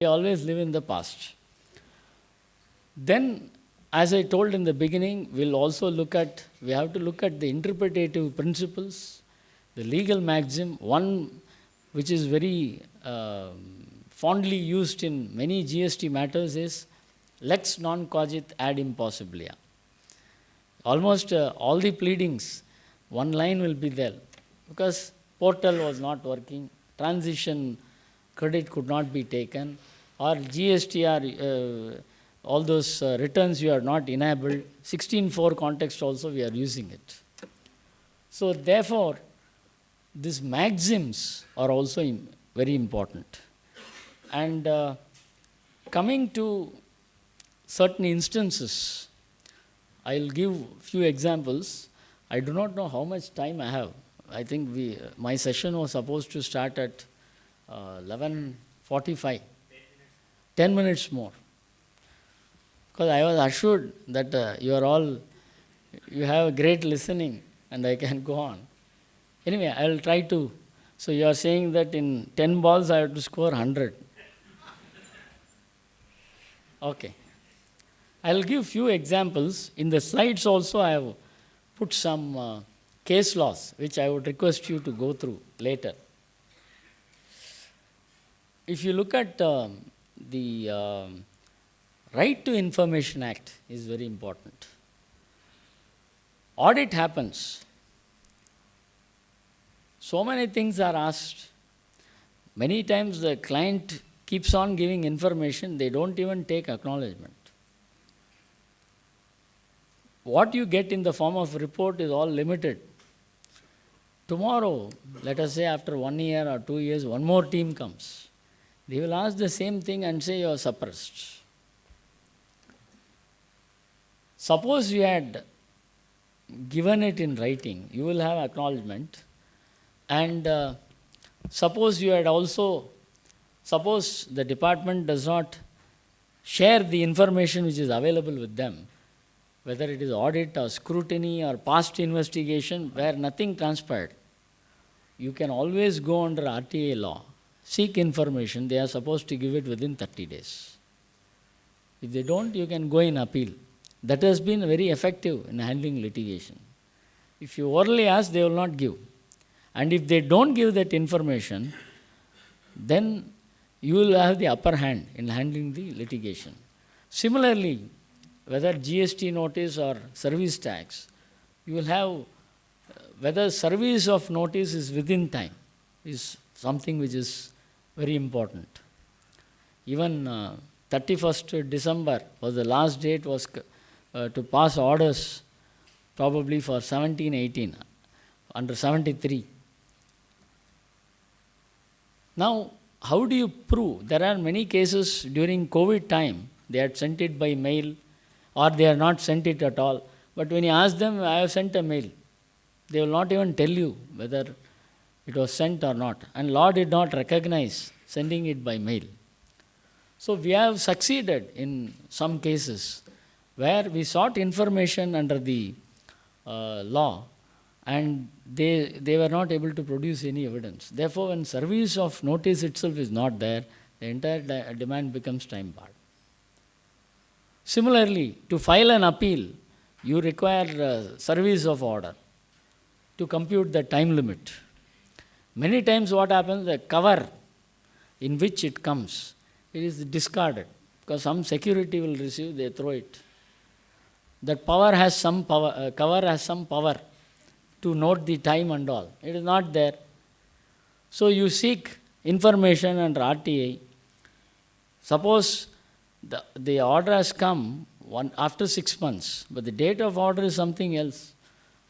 We always live in the past. Then, as I told in the beginning, we have to look at the interpretative principles, the legal maxim, one which is very fondly used in many GST matters is lex non cogit ad impossibilia. Almost all the pleadings, one line will be there because portal was not working, transition credit could not be taken, or GST all those returns you are not enabled. 16.4 context also we are using it. So therefore, these maxims are also very important. And coming to certain instances, I will give few examples. I do not know how much time I have. I think my session was supposed to start at 11:45. 10 minutes more. Because I was assured that you have great listening and I can go on. Anyway, I will try to. So you are saying that in 10 balls I have to score 100. Okay. I will give few examples. In the slides also I have put some case laws which I would request you to go through later. If you look at the Right to Information Act is very important. Audit happens. So many things are asked. Many times the client keeps on giving information, they don't even take acknowledgement. What you get in the form of report is all limited. Tomorrow, let us say after 1 year or 2 years, one more team comes. They will ask the same thing and say you are suppressed. Suppose you had given it in writing, you will have acknowledgement. And suppose you had also, suppose the department does not share the information which is available with them, whether it is audit or scrutiny or past investigation where nothing transpired, you can always go under RTA law, seek information, they are supposed to give it within 30 days. If they don't, you can go in appeal. That has been very effective in handling litigation. If you orally ask, they will not give. And if they don't give that information, then you will have the upper hand in handling the litigation. Similarly, whether GST notice or service tax, you will have whether service of notice is within time is something which is very important. Even 31st December was the last date to pass orders probably for 17-18 under 73. Now, how do you prove? There are many cases during COVID time, they had sent it by mail or they have not sent it at all. But when you ask them, I have sent a mail, they will not even tell you whether it was sent or not. And law did not recognize sending it by mail. So we have succeeded in some cases where we sought information under the law and they were not able to produce any evidence. Therefore, when service of notice itself is not there, the entire demand becomes time barred. Similarly, to file an appeal, you require service of order to compute the time limit. Many times what happens, the cover in which it comes, it is discarded because some security will receive, they throw it. That cover has some power to note the time and all. It is not there. So you seek information under RTA. Suppose the order has come after 6 months, but the date of order is something else.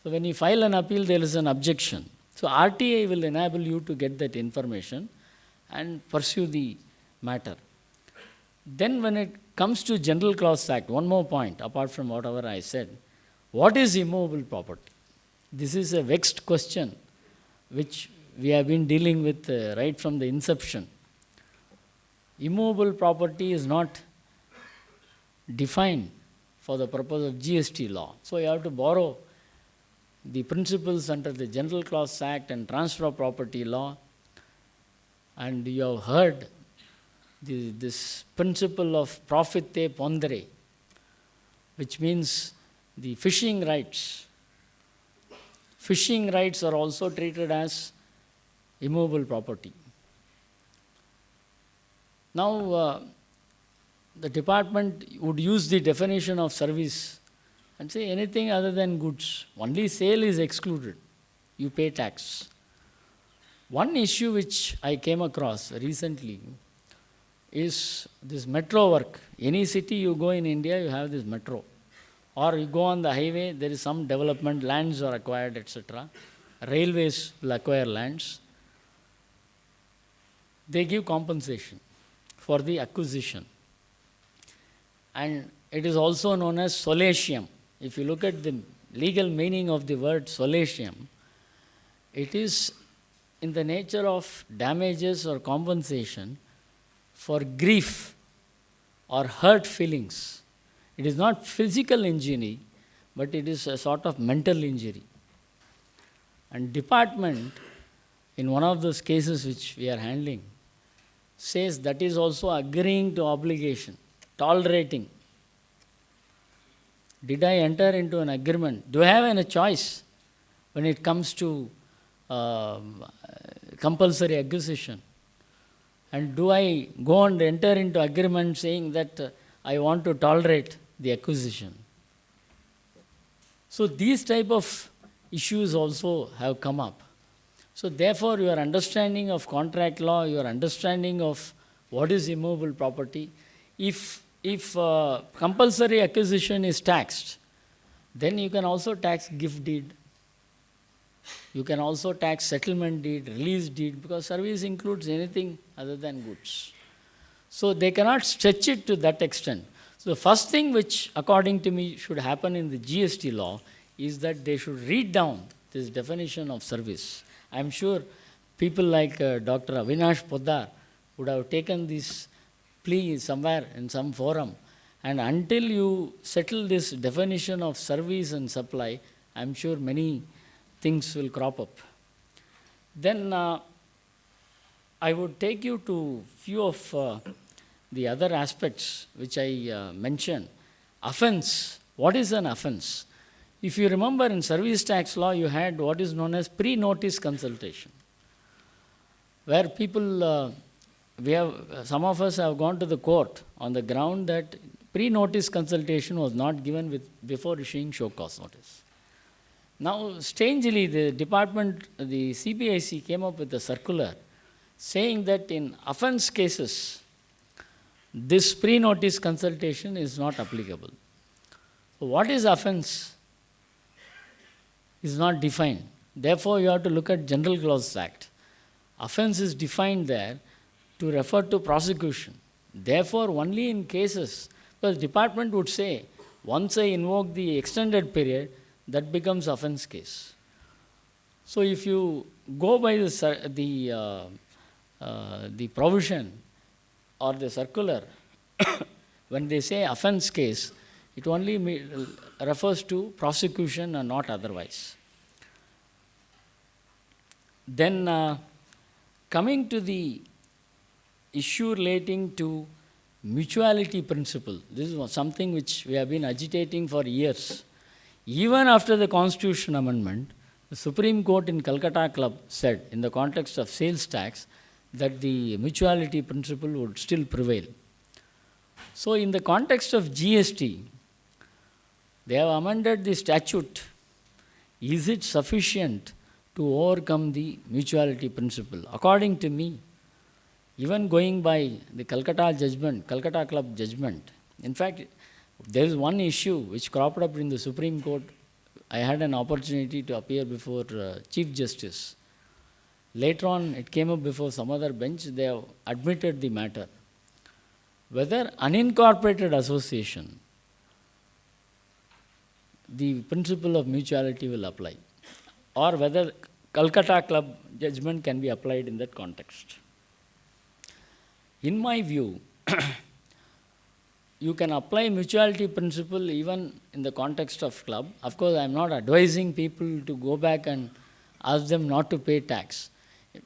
So when you file an appeal, there is an objection. So RTA will enable you to get that information and pursue the matter. Then when it comes to General Clause Act, one more point apart from whatever I said. What is immovable property? This is a vexed question which we have been dealing with right from the inception. Immovable property is not defined for the purpose of GST law. So you have to borrow the principles under the General Clause Act and transfer of property law. And you have heard this principle of profite pondere, which means the fishing rights. Fishing rights are also treated as immovable property. Now, the department would use the definition of service and say anything other than goods. Only sale is excluded. You pay tax. One issue which I came across recently is this metro work. Any city you go in India, you have this metro. Or you go on the highway, there is some development, lands are acquired, etc. Railways will acquire lands. They give compensation for the acquisition. And it is also known as solatium. If you look at the legal meaning of the word solatium, it is in the nature of damages or compensation for grief or hurt feelings. It is not physical injury, but it is a sort of mental injury. And department, in one of those cases which we are handling, says that is also agreeing to obligation, tolerating. Did I enter into an agreement? Do I have any choice when it comes to compulsory acquisition? And do I go and enter into agreement saying that I want to tolerate the acquisition? So these type of issues also have come up. So therefore, your understanding of contract law, your understanding of what is immovable property, if compulsory acquisition is taxed, then you can also tax gift deed. You can also tax settlement deed, release deed, because service includes anything other than goods. So they cannot stretch it to that extent. So the first thing which, according to me, should happen in the GST law is that they should read down this definition of service. I am sure people like Dr. Avinash Poddar would have taken this plea somewhere in some forum, and until you settle this definition of service and supply, I am sure many things will crop up. Then I would take you to few of the other aspects which I mentioned. Offense. What is an offense? If you remember, in service tax law, you had what is known as pre-notice consultation, where people, some of us have gone to the court on the ground that pre-notice consultation was not given before issuing show cause notice. Now, strangely, the department, the CPIC came up with a circular saying that in offense cases, this pre-notice consultation is not applicable. So what is offense is not defined. Therefore, you have to look at General Clause Act. Offense is defined there to refer to prosecution. Therefore, only in cases, because the department would say, once I invoke the extended period, that becomes offense case. So if you go by the provision or the circular, when they say offense case, it only refers to prosecution and not otherwise. Then coming to the issue relating to mutuality principle, this is something which we have been agitating for years. Even after the Constitution Amendment, the Supreme Court in Calcutta Club said, in the context of sales tax, that the mutuality principle would still prevail. So in the context of GST, they have amended the statute. Is it sufficient to overcome the mutuality principle? According to me, even going by the Calcutta Club judgment, in fact, there is one issue which cropped up in the Supreme Court. I had an opportunity to appear before Chief Justice. Later on, it came up before some other bench. They have admitted the matter. Whether unincorporated association, the principle of mutuality will apply, or whether Calcutta Club judgment can be applied in that context. In my view, you can apply mutuality principle even in the context of club. Of course, I am not advising people to go back and ask them not to pay tax.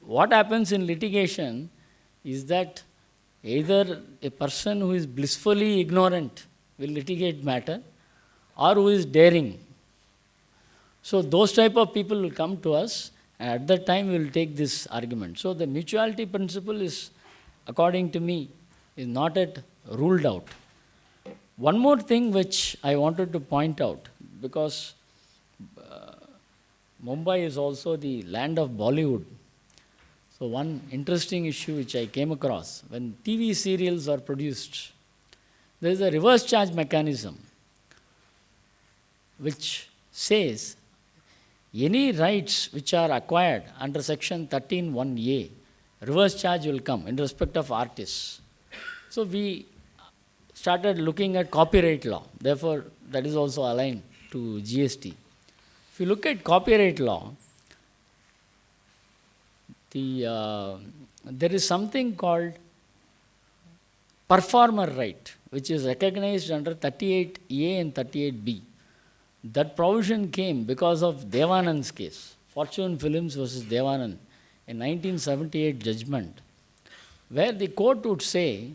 What happens in litigation is that Either a person who is blissfully ignorant will litigate matter, or who is daring. So those type of people will come to us, and at that time we will take this argument. So the mutuality principle is, according to me, is not yet ruled out. One more thing which I wanted to point out, because Mumbai is also the land of Bollywood. So one interesting issue which I came across, when TV serials are produced, there is a reverse charge mechanism which says any rights which are acquired under section 13(1)(a), reverse charge will come in respect of artists. So we started looking at copyright law. Therefore, that is also aligned to GST. If you look at copyright law, there is something called performer right, which is recognized under 38A and 38B. That provision came because of Devanand's case, Fortune Films versus Devanand, in 1978 judgment, where the court would say,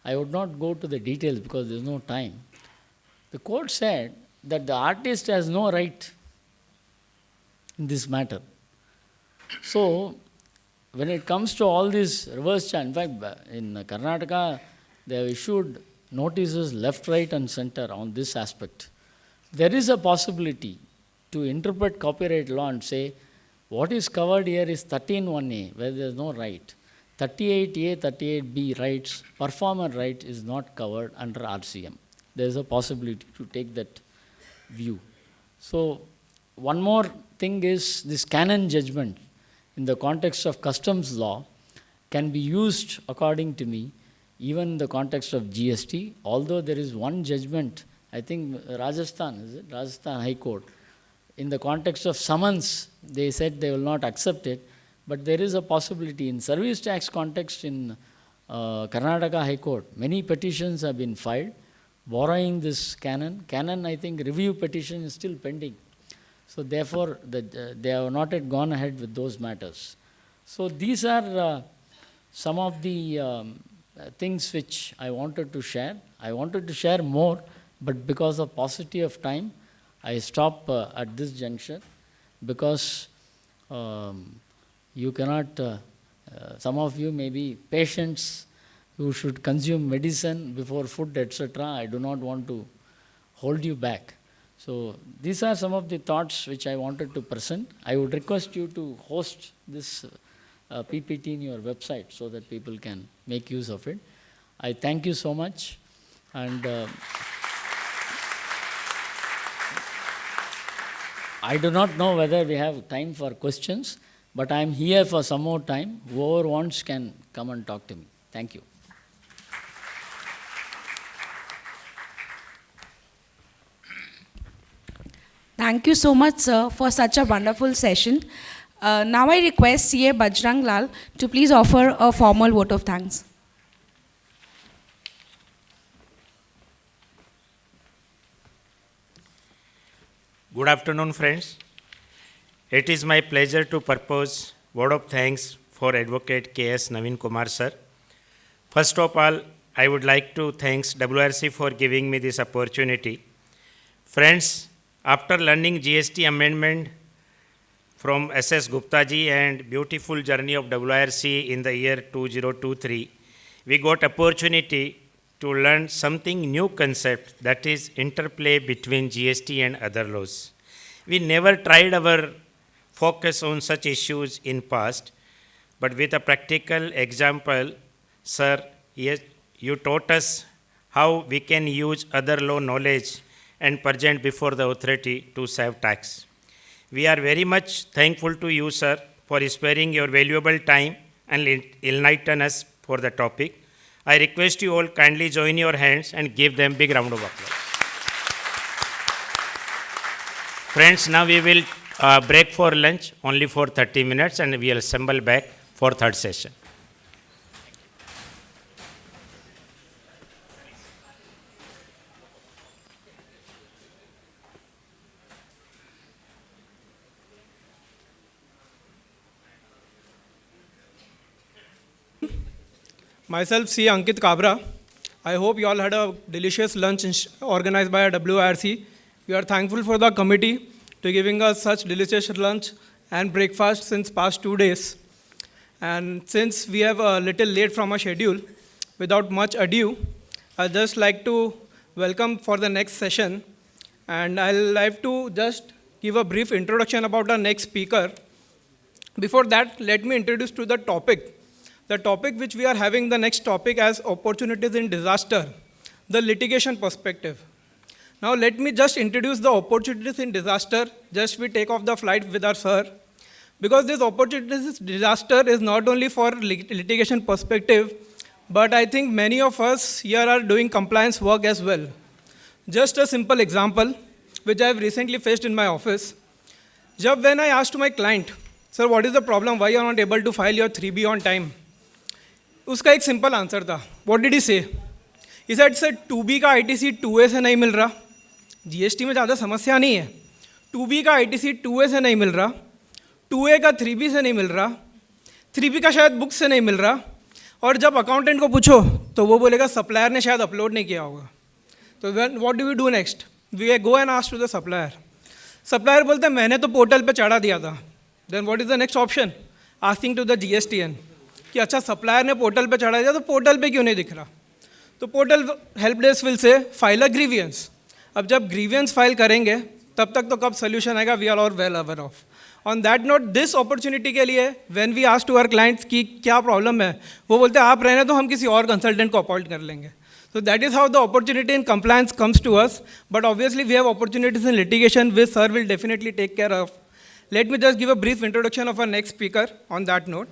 I would not go to the details because there is no time. The court said that the artist has no right in this matter. So, when it comes to all this reverse charge, in fact, in Karnataka, they have issued notices left, right, and center on this aspect. There is a possibility to interpret copyright law and say, what is covered here is 13(1)(a), where there is no right. 38A, 38B rights, performer right is not covered under RCM. There is a possibility to take that view. So, one more thing is this canon judgment in the context of customs law can be used, according to me, even in the context of GST, although there is one judgment, I think Rajasthan, is it? Rajasthan High Court, in the context of summons, they said they will not accept it, but there is a possibility in service tax context in Karnataka High Court. Many petitions have been filed borrowing this canon. Canon, I think, review petition is still pending. So therefore, they have not yet gone ahead with those matters. So these are some of the things which I wanted to share. I wanted to share more, but because of paucity of time, I stop at this juncture, because you cannot, some of you may be patients who should consume medicine before food, etc. I do not want to hold you back. So these are some of the thoughts which I wanted to present. I would request you to host this PPT in your website so that people can make use of it. I thank you so much, and I do not know whether we have time for questions, but I am here for some more time. Whoever wants can come and talk to me. Thank you. Thank you so much, sir, for such a wonderful session. Now I request CA Bajrang Lal to please offer a formal vote of thanks. Good afternoon, friends. It is my pleasure to propose word of thanks for Advocate K.S. Naveen Kumar, sir. First of all, I would like to thank WRC for giving me this opportunity. Friends, after learning GST amendment from S.S. Gupta ji and beautiful journey of WRC in the year 2023, we got opportunity to learn something new concept, that is interplay between GST and other laws. We never tried our focus on such issues in past, but with a practical example, sir, yes, you taught us how we can use other law knowledge and present before the authority to save tax. We are very much thankful to you, sir, for sparing your valuable time and enlighten us for the topic. I request you all kindly join your hands and give them big round of applause. Friends, now we will break for lunch only for 30 minutes and we will assemble back for third session. Myself, C. Ankit Kabra. I hope you all had a delicious lunch organized by WIRC. We are thankful for the committee to giving us such delicious lunch and breakfast since past 2 days. And since we have a little late from our schedule, without much ado, I'd just like to welcome for the next session. And I'll like to just give a brief introduction about our next speaker. Before that, let me introduce to the topic. The topic which we are having the next topic as opportunities in disaster, the litigation perspective. Now let me just introduce the opportunities in disaster. Just we take off the flight with our sir. Because this opportunities in disaster is not only for litigation perspective, but I think many of us here are doing compliance work as well. Just a simple example, which I have recently faced in my office. When I asked to my client, sir, what is the problem? Why you are not able to file your 3B on time? उसका एक simple answer था. What did he say? He said, sir, 2B का ITC 2A से नहीं मिल रहा. GST में ज़्यादा समस्या नहीं है. 2B का ITC 2A से नहीं मिल रहा. 2A का 3B से नहीं मिल रहा. 3B का शायद बुक से नहीं मिल रहा. और जब अकाउंटेंट को पूछो तो वो बोलेगा सप्लायर ने शायद अपलोड नहीं किया होगा. तो what do we do next? We go and ask to the supplier. Supplier बोलते हैं मैंने तो पोर्टल पे चढ़ा दिया था. Then what is the next option? Asking to the GSTN कि अच्छा सप्लायर ने पोर्टल पे चढ़ा दिया तो पोर्टल पे क्यों नहीं दिख रहा? तो portal help desk will say file a grievance. अब जब ग्रीवियंस फाइल करेंगे तब तक तो कब सोल्यूशन आएगा? We are all well aware of. On that note this opportunity के लिए when we ask to our clients कि क्या प्रॉब्लम है, वो बोलते हैं आप रहने तो हम किसी और कंसल्टेंट को अपॉइंट कर लेंगे. So that is how the opportunity in compliance comes to us. But obviously we have opportunities in litigation which sir will definitely take care of. Let me just give a brief introduction of our next speaker on that note.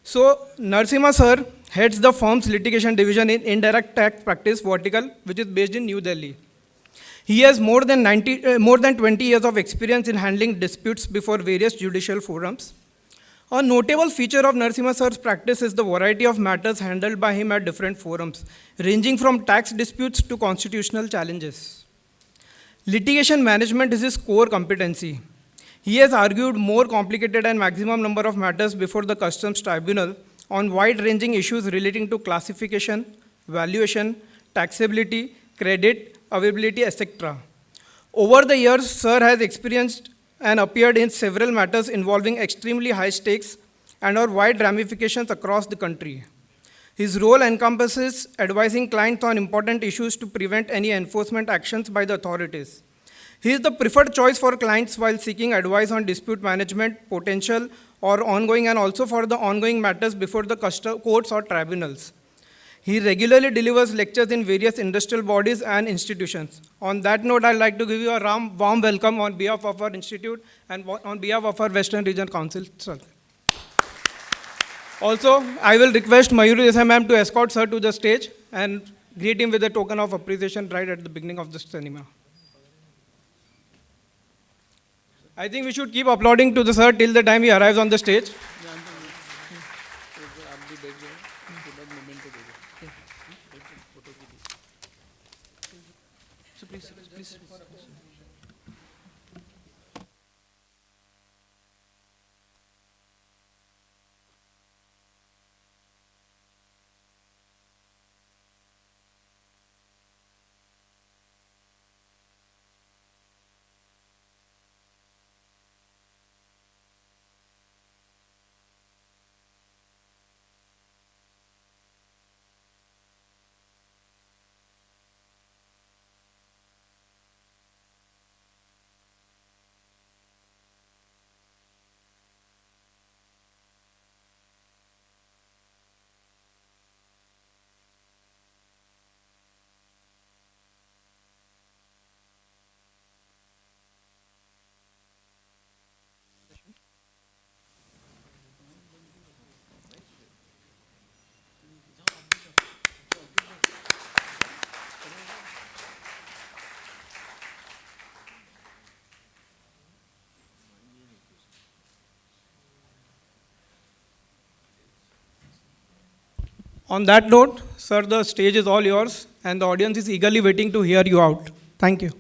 So Narasimha sir heads the firm's litigation division in indirect tax practice vertical, which is based in New Delhi. He has more than 20 years of experience in handling disputes before various judicial forums. A notable feature of Narasimha sir's practice is the variety of matters handled by him at different forums, ranging from tax disputes to constitutional challenges. Litigation management is his core competency. He has argued more complicated and maximum number of matters before the customs tribunal on wide-ranging issues relating to classification, valuation, taxability, credit, availability, etc. Over the years, sir has experienced and appeared in several matters involving extremely high stakes and or wide ramifications across the country. His role encompasses advising clients on important issues to prevent any enforcement actions by the authorities. He is the preferred choice for clients while seeking advice on dispute management, potential or ongoing, and also for the ongoing matters before the courts or tribunals. He regularly delivers lectures in various industrial bodies and institutions. On that note, I'd like to give you a warm welcome on behalf of our institute and on behalf of our Western Region Council. Sir. Also, I will request Mayuri Desai ma'am to escort sir to the stage and greet him with a token of appreciation right at the beginning of this seminar. I think we should keep applauding to the sir till the time he arrives on the stage. On that note, sir, the stage is all yours, and the audience is eagerly waiting to hear you out. Thank you.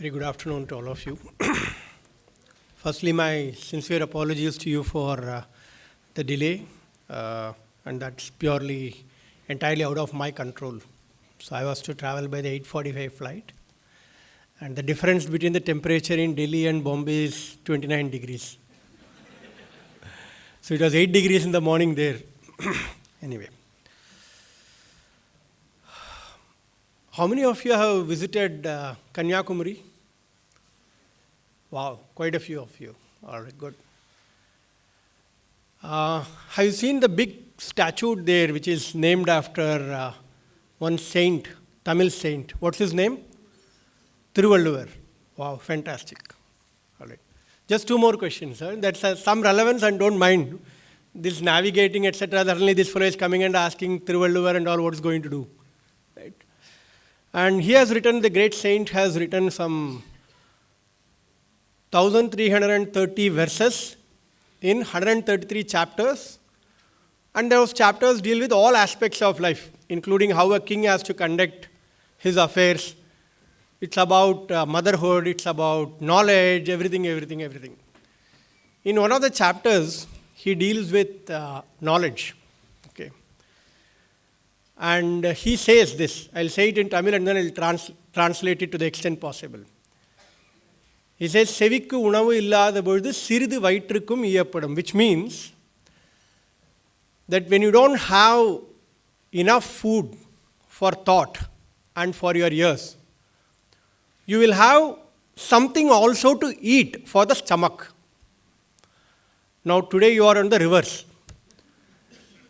Very good afternoon to all of you. Firstly, my sincere apologies to you for the delay, and that's purely entirely out of my control. So I was to travel by the 8:45 flight, and the difference between the temperature in Delhi and Bombay is 29 degrees. So it was 8 degrees in the morning there. Anyway. How many of you have visited Kanyakumari? Wow, quite a few of you. All right, good. Have you seen the big statue there, which is named after one saint, Tamil saint? What's his name? Thiruvalluvar. Wow, fantastic. All right. Just two more questions, sir. That's some relevance, and don't mind this navigating, etc. Suddenly this fellow is coming and asking Thiruvalluvar and all what is going to do. Right? And he has written, the great saint has written some 1,330 verses in 133 chapters. And those chapters deal with all aspects of life, including how a king has to conduct his affairs. It's about motherhood, it's about knowledge, everything. In one of the chapters, he deals with knowledge. Okay. And he says this. I'll say it in Tamil and then I'll translate it to the extent possible. He says, Sevikku unavu illada பொழுது சிறிது வயிற்றுக்கும் ஈயப்படும், which means that when you don't have enough food for thought and for your ears, you will have something also to eat for the stomach. Now today you are on the reverse.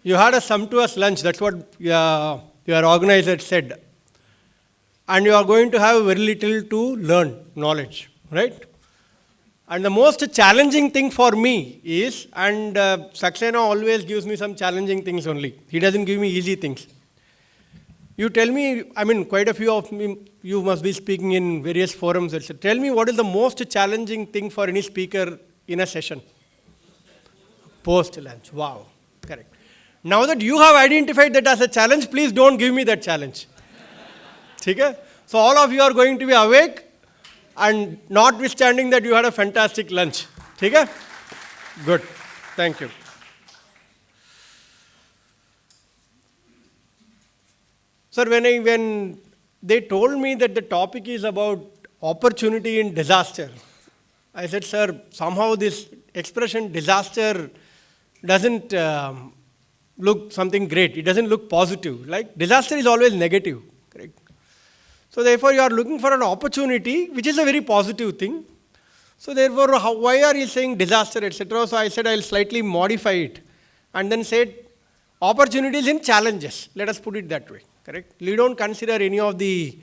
You had a sumptuous lunch, that's what your organizer said. And you are going to have very little to learn, knowledge, right? And the most challenging thing for me is, and Saxena always gives me some challenging things only. He doesn't give me easy things. You tell me, quite a few of you must be speaking in various forums, etc. Tell me what is the most challenging thing for any speaker in a session? Post-lunch. Wow. Correct. Now that you have identified that as a challenge, please don't give me that challenge. Okay? So all of you are going to be awake, and notwithstanding that you had a fantastic lunch. Okay? Good. Thank you. Sir, when they told me that the topic is about opportunity in disaster, I said, sir, somehow this expression disaster doesn't look something great. It doesn't look positive. Like disaster is always negative. Correct? So therefore you are looking for an opportunity, which is a very positive thing. So therefore, why are you saying disaster, etc.? So I said I'll slightly modify it and then said opportunities in challenges. Let us put it that way. Correct? We don't consider any of the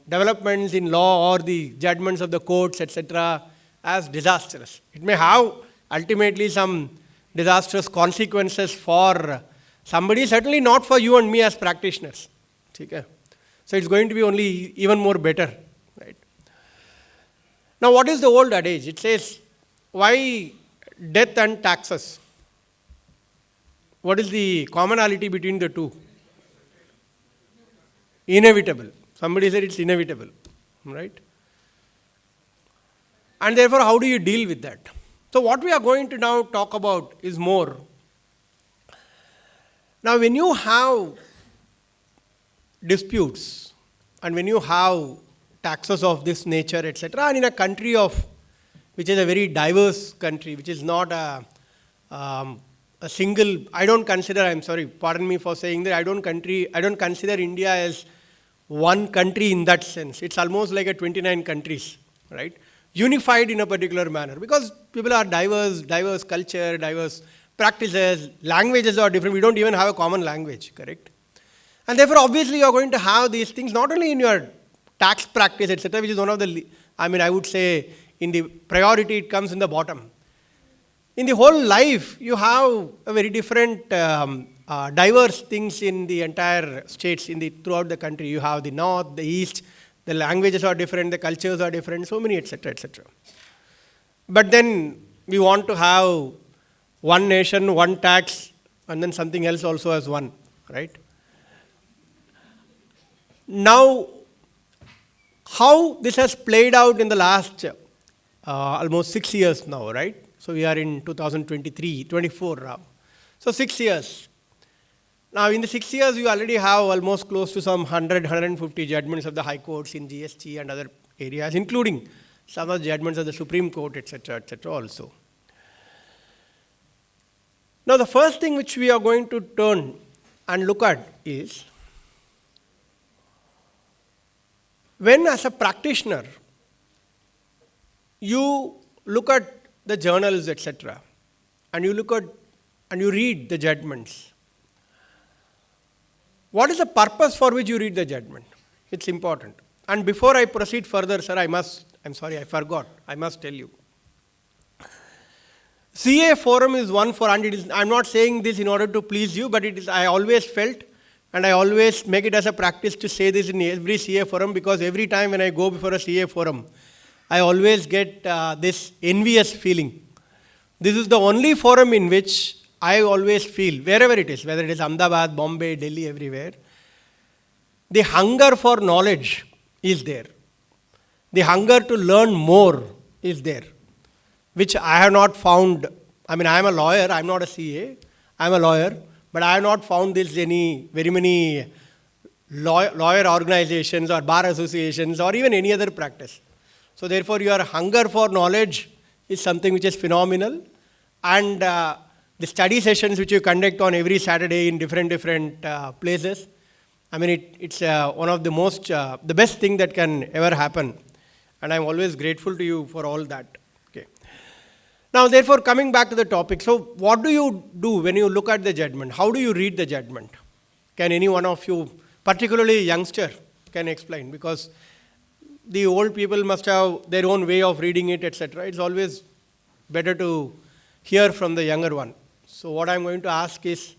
developments in law or the judgments of the courts, etc. as disastrous. It may have ultimately some disastrous consequences for somebody, certainly not for you and me as practitioners. Okay? So it's going to be only even more better. Right? Now what is the old adage? It says, why death and taxes? What is the commonality between the two? Inevitable. Somebody said it's inevitable. Right? And therefore, how do you deal with that? So what we are going to now talk about is more. Now when you have disputes and when you have taxes of this nature, etc., and in a country which is a very diverse country, which is not a single, I don't consider, I'm sorry, pardon me for saying that, I don't consider India as one country in that sense. It's almost like a 29 countries, right? Unified in a particular manner, because people are diverse culture, diverse practices, languages are different. We don't even have a common language, correct? And therefore, obviously, you are going to have these things not only in your tax practice, etc., which is one of the, I would say, in the priority, it comes in the bottom. In the whole life, you have a very different, diverse things in the entire states, throughout the country. You have the north, the east, the languages are different, the cultures are different, so many, etc., etc. But then we want to have one nation, one tax, and then something else also as one, right? Now, how this has played out in the last almost 6 years now, right? So we are in 2023, 24 now. So 6 years. Now in the 6 years, you already have almost close to some 100, 150 judgments of the high courts in GST and other areas, including some of the judgments of the Supreme Court, etc., also. Now the first thing which we are going to turn and look at is, when as a practitioner, you look at the journals, etc., and you look at and you read the judgments, what is the purpose for which you read the judgment? It's important. And before I proceed further, sir, I'm sorry, I forgot. I must tell you. CA forum is one for, and it is, I'm not saying this in order to please you, but it is, I always felt, and I always make it as a practice to say this in every CA forum, because every time when I go before a CA forum, I always get this envious feeling. This is the only forum in which I always feel, wherever it is, whether it is Ahmedabad, Bombay, Delhi, everywhere, the hunger for knowledge is there. The hunger to learn more is there, which I have not found. I mean, I am a lawyer, I am not a CA, I am a lawyer, but I have not found this very many lawyer organizations or bar associations or even any other practice. So therefore, your hunger for knowledge is something which is phenomenal. And the study sessions which you conduct on every Saturday in different places, I mean, it's one of the most, the best thing that can ever happen. And I'm always grateful to you for all that. Okay. Now, therefore, coming back to the topic, so what do you do when you look at the judgment? How do you read the judgment? Can any one of you, particularly a youngster, can explain? Because the old people must have their own way of reading it, etc. It's always better to hear from the younger one. So what I'm going to ask is,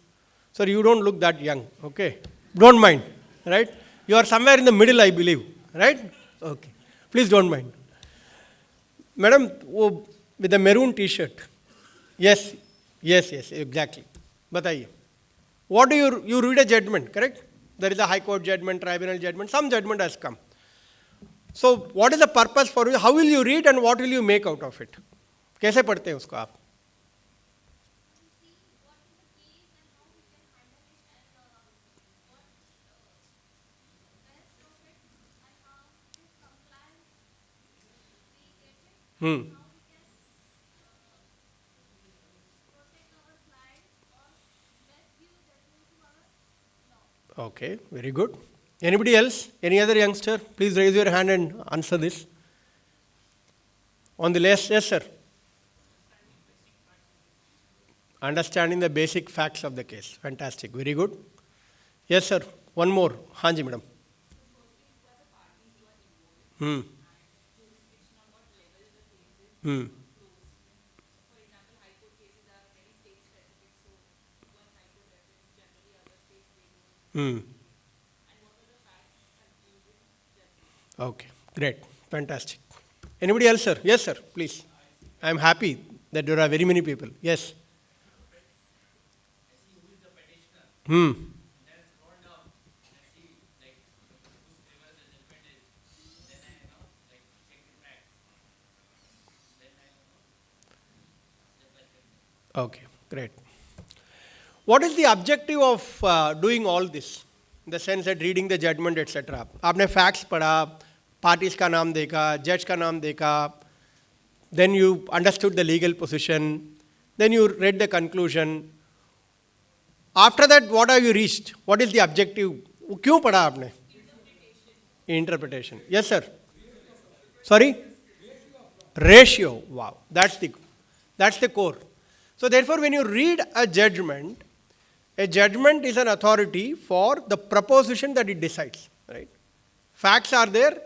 sir, you don't look that young, okay? Don't mind, right? You are somewhere in the middle, I believe, right? Okay. Please don't mind. Madam, with the maroon t-shirt. Yes, exactly. Bataiye. What do you read a judgment, correct? There is a high court judgment, tribunal judgment, some judgment has come. So what is the purpose for you? How will you read and what will you make out of it? कैसे पढ़ते हैं उसको आप? Okay, very good. Anybody else? Any other youngster? Please raise your hand and answer this. On the left, yes, sir. Understanding the basic facts of the case. Fantastic. Very good. Yes, sir. One more. Hanji, madam. Okay, great. Fantastic. Anybody else, sir? Yes, sir. Please. I am happy that there are very many people. Yes. Okay, great. What is the objective of doing all this? In the sense that reading the judgment, etc. आपने facts पढ़ा, parties का नाम देखा, judge का नाम देखा, then you understood the legal position, then you read the conclusion. After that, what have you reached? What is the objective? क्यों पढ़ा आपने? Interpretation. Yes, sir. Sorry? Ratio. Wow. That's the core. So therefore, when you read a judgment is an authority for the proposition that it decides. Right? Facts are there,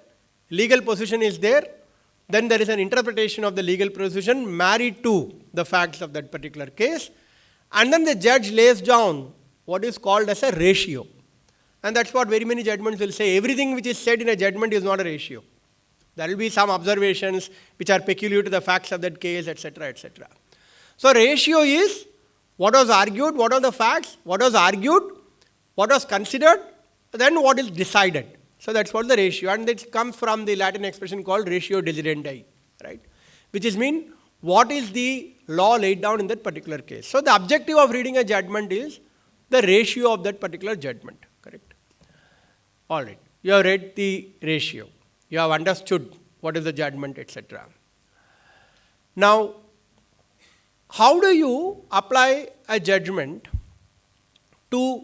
legal position is there, then there is an interpretation of the legal position married to the facts of that particular case, and then the judge lays down what is called as a ratio. And that's what very many judgments will say. Everything which is said in a judgment is not a ratio. There will be some observations which are peculiar to the facts of that case, etc., etc. So ratio is what was argued, what are the facts, what was argued, what was considered, then what is decided. So that's what the ratio, and it comes from the Latin expression called ratio desidendi, right? Which is mean what is the law laid down in that particular case. So the objective of reading a judgment is the ratio of that particular judgment, correct? All right, you have read the ratio, you have understood what is the judgment, etc. Now, how do you apply a judgment to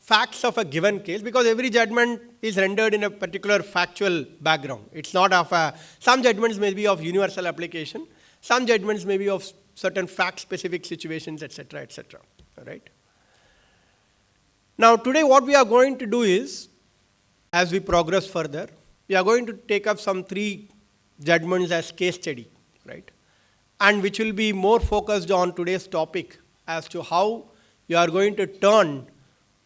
facts of a given case? Because every judgment is rendered in a particular factual background. It's not of some judgments may be of universal application, some judgments may be of certain fact-specific situations, etc., etc. All right. Now, today what we are going to do is, as we progress further, we are going to take up some 3 judgments as case study, right? And which will be more focused on today's topic as to how you are going to turn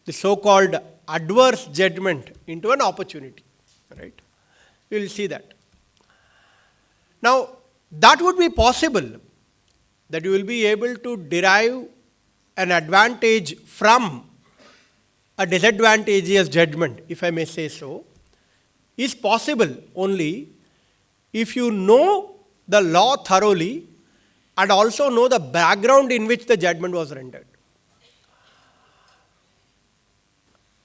the so-called adverse judgment into an opportunity, right? We will see that. Now, that would be possible, that you will be able to derive an advantage from a disadvantageous judgment, if I may say so, is possible only if you know the law thoroughly and also know the background in which the judgment was rendered.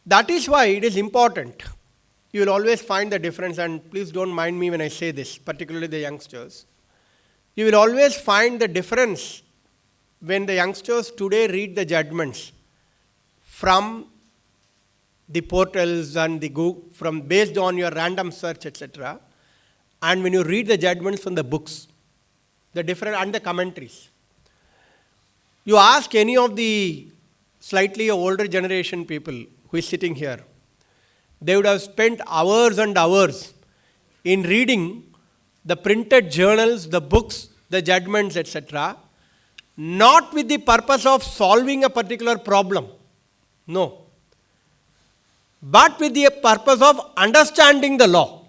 That is why it is important. You will always find the difference, and please don't mind me when I say this, particularly the youngsters. You will always find the difference when the youngsters today read the judgments from the portals and the Google, from based on your random search, etc. And when you read the judgments from the books, the different and the commentaries. You ask any of the slightly older generation people who is sitting here, they would have spent hours and hours in reading the printed journals, the books, the judgments, etc., not with the purpose of solving a particular problem, no, but with the purpose of understanding the law,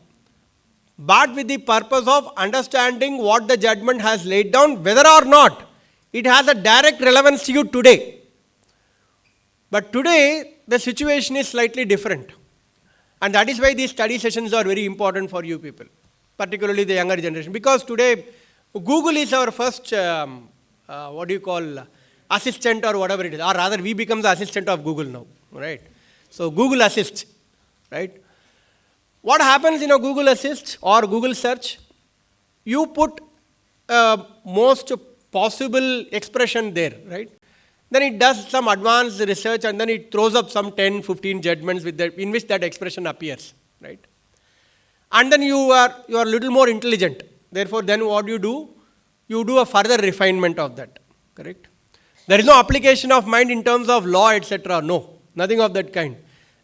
but with the purpose of understanding what the judgment has laid down, whether or not it has a direct relevance to you today. But today, the situation is slightly different. And that is why these study sessions are very important for you people, particularly the younger generation. Because today, Google is our first, assistant or whatever it is. Or rather, we become the assistant of Google now, right? So, Google Assist, right? What happens in a Google Assist or Google search? You put most possible expression there, right? Then it does some advanced research and then it throws up some 10, 15 judgments with in which that expression appears, right? And then you are a little more intelligent. Therefore, then what you do? You do a further refinement of that, correct? There is no application of mind in terms of law, etc. No, nothing of that kind.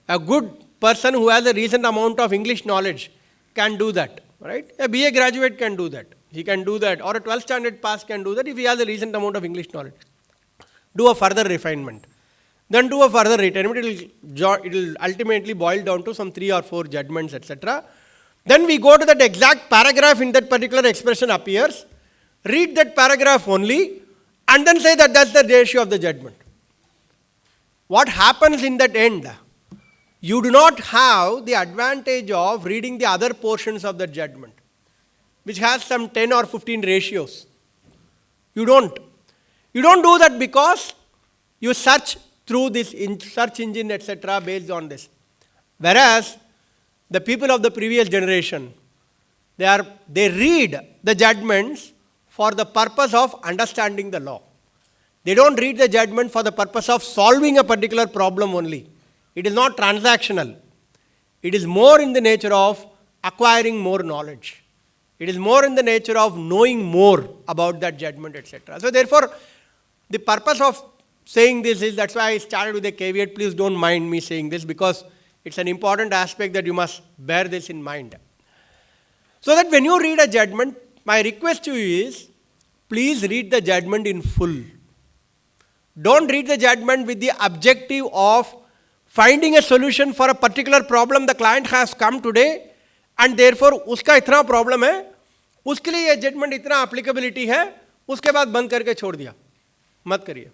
A good person who has a recent amount of English knowledge can do that, right? A BA graduate can do that. He can do that. Or a 12th standard pass can do that if he has a recent amount of English knowledge. Do a further refinement. Then do a further refinement. It will ultimately boil down to some 3 or 4 judgments, etc. Then we go to that exact paragraph in that particular expression appears. Read that paragraph only and then say that that's the ratio of the judgment. What happens in that end? You do not have the advantage of reading the other portions of the judgment, which has some 10 or 15 ratios. You don't. You don't do that because you search through this search engine, etc., based on this. Whereas the people of the previous generation, they read the judgments for the purpose of understanding the law. They don't read the judgment for the purpose of solving a particular problem only. It is not transactional. It is more in the nature of acquiring more knowledge. It is more in the nature of knowing more about that judgment, etc. So therefore, the purpose of saying this is, that's why I started with a caveat. Please don't mind me saying this because it's an important aspect that you must bear this in mind. So that when you read a judgment, my request to you is, please read the judgment in full. Don't read the judgment with the objective of finding a solution for a particular problem the client has come today and therefore uska itna problem hai, uske liye ye judgment itna applicability hai, uske baad band karke chhod diya. Mat kariye.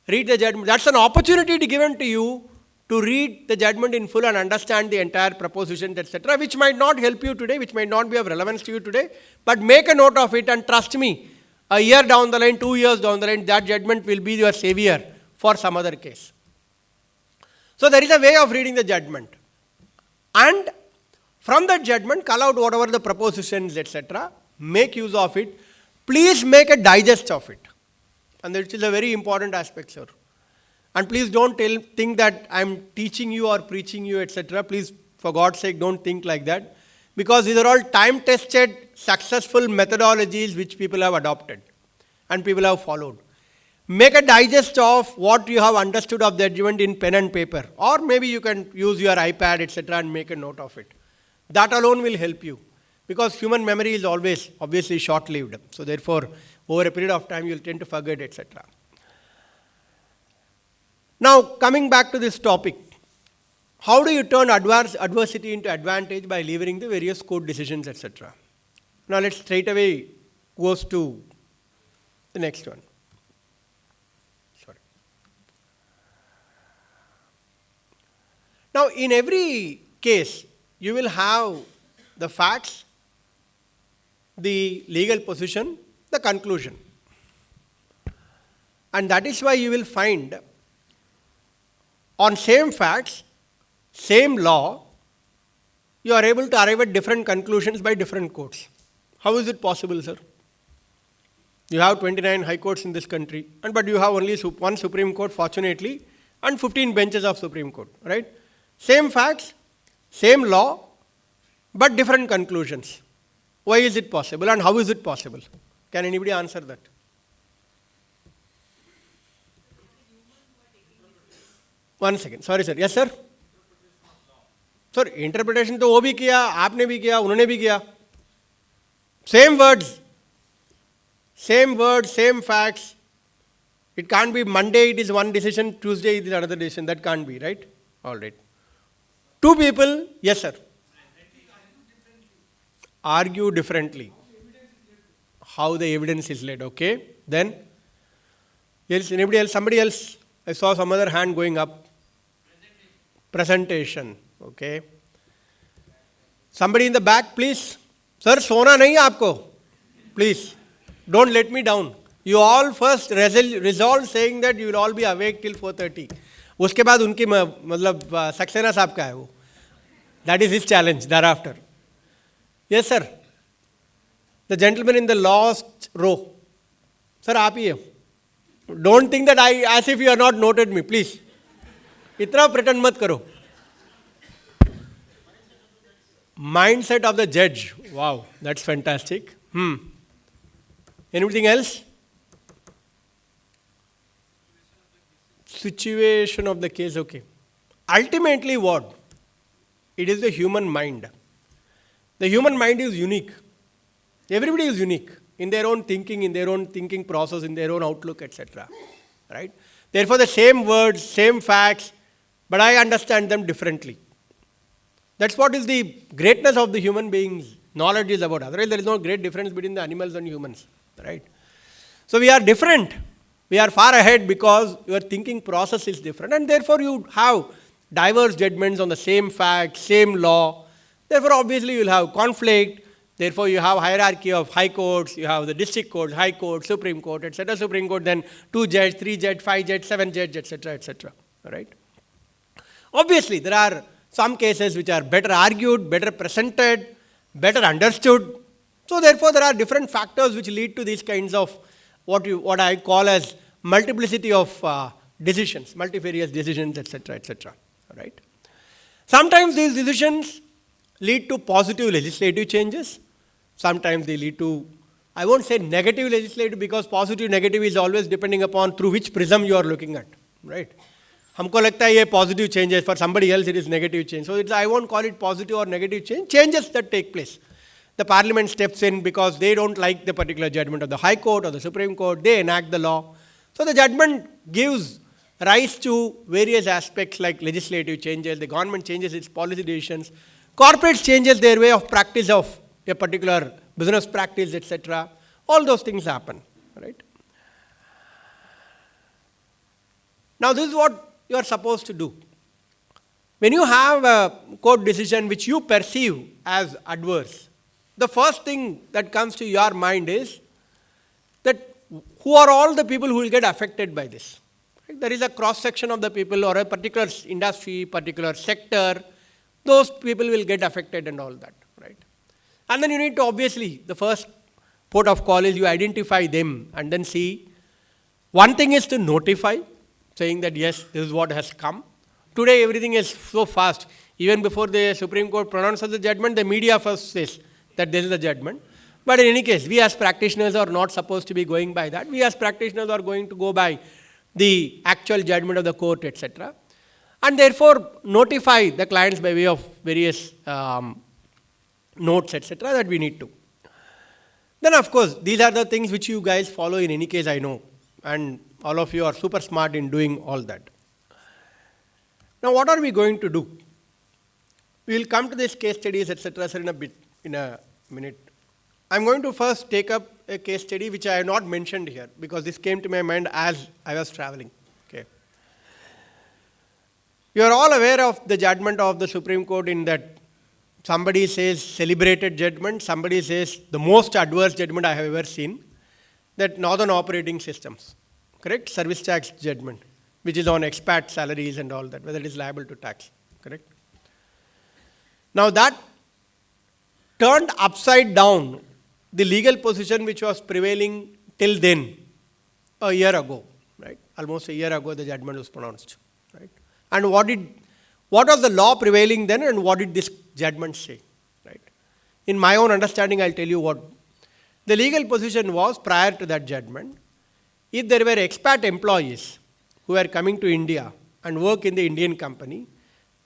Read the judgment. That's an opportunity given to you to read the judgment in full and understand the entire proposition, etc., which might not help you today, which might not be of relevance to you today, but make a note of it and trust me, a year down the line, 2 years down the line, that judgment will be your savior for some other case. So there is a way of reading the judgment. And from that judgment, call out whatever the propositions, etc., make use of it. Please make a digest of it. And that is a very important aspect, sir. And please don't think that I am teaching you or preaching you, etc. Please, for God's sake, don't think like that. Because these are all time-tested, successful methodologies which people have adopted and people have followed. Make a digest of what you have understood of the judgment in pen and paper. Or maybe you can use your iPad, etc. and make a note of it. That alone will help you. Because human memory is always, obviously, short-lived. So therefore, over a period of time, you will tend to forget, etc. Now, coming back to this topic, how do you turn adversity into advantage by leveraging the various court decisions, etc.? Now, let's straight away goes to the next one. Sorry. Now, in every case, you will have the facts, the legal position, the conclusion. And that is why you will find on same facts, same law, you are able to arrive at different conclusions by different courts. How is it possible, sir? You have 29 high courts in this country, but you have only one Supreme Court, fortunately, and 15 benches of Supreme Court, right? Same facts, same law, but different conclusions. Why is it possible and how is it possible? Can anybody answer that? One second. Sorry, sir. Yes, sir? Sir, interpretation तो वो भी किया, आपने भी किया, उन्होंने भी किया. Same words, same facts. It can't be Monday it is one decision, Tuesday it is another decision. That can't be, right? All right. Two people, yes, sir. Argue differently. How the evidence is laid, okay? Then, yes, anybody else? Somebody else? I saw some other hand going up. Presentation, okay? Somebody in the back, please. Sir, sona nahi hai aapko. Please, don't let me down. You all first resolve saying that you will all be awake till 4:30. उसके बाद उनकी मतलब सक्सेना साहब का है वो. That is his challenge thereafter. Yes, sir. The gentleman in the last row. Sir, आप ही है. Don't think that as if you are not noted me, please. इतना pretend मत करो. Mindset of the judge. Wow, that's fantastic. Anything else? Situation of the case, okay. Ultimately what? It is the human mind. The human mind is unique. Everybody is unique in their own thinking process, in their own outlook, etc. Right? Therefore, the same words, same facts, but I understand them differently. That's what is the greatness of the human beings. Knowledge is about. Otherwise, there is no great difference between the animals and humans. Right? So, we are different. We are far ahead because your thinking process is different. And therefore, you have diverse judgments on the same fact, same law. Therefore, obviously, you will have conflict. Therefore, you have hierarchy of high courts. You have the district courts, high court, Supreme Court, etc. Supreme Court, then 2 judge, 3 judge, 5 judge, 7 judge, etc., etc. Right? Obviously, there are some cases which are better argued, better presented, better understood. So, therefore, there are different factors which lead to these kinds of what I call as multiplicity of decisions, multifarious decisions, etc., etc. Right? Sometimes these decisions lead to positive legislative changes. Sometimes they lead to, I won't say negative legislative because positive, negative is always depending upon through which prism you are looking at. Right? हमको लगता है ये positive changes, for somebody else it is negative change. So I won't call it positive or negative change, changes that take place. The parliament steps in because they don't like the particular judgment of the High Court or the Supreme Court, they enact the law. So the judgment gives rise to various aspects like legislative changes, the government changes its policy decisions, corporates changes their way of practice of a particular business practice, etc. All those things happen, right? Now this is what you are supposed to do. when you have a court decision which you perceive as adverse, the first thing that comes to your mind is that who are all the people who will get affected by this? Right? There is a cross section of the people or a particular industry, particular sector, those people will get affected and all that, right? And then you need to obviously, the first port of call is you identify them and then see. One thing is to notify, saying that yes, this is what has come. Today everything is so fast. Even before the Supreme Court pronounces the judgment, the media first says that this is the judgment. But in any case, we as practitioners are not supposed to be going by that. We as practitioners are going to go by the actual judgment of the court, etc. And therefore notify the clients by way of various notes, etc. that we need to. Then of course, these are the things which you guys follow in any case, I know. And all of you are super smart in doing all that. Now what are we going to do? We will come to this case studies, etc. in a minute. I'm going to first take up a case study which I have not mentioned here because this came to my mind as I was traveling. Okay. You are all aware of the judgment of the Supreme Court in that somebody says celebrated judgment, somebody says the most adverse judgment I have ever seen, that Northern Operating Systems, correct? Service tax judgment, which is on expat salaries and all that, whether it is liable to tax, correct? Now that turned upside down the legal position which was prevailing till then, a year ago, right? Almost a year ago the judgment was pronounced, right? And what was the law prevailing then and what did this judgment say, right? In my own understanding, I'll tell you what. The legal position was prior to that judgment, if there were expat employees who were coming to India and work in the Indian company,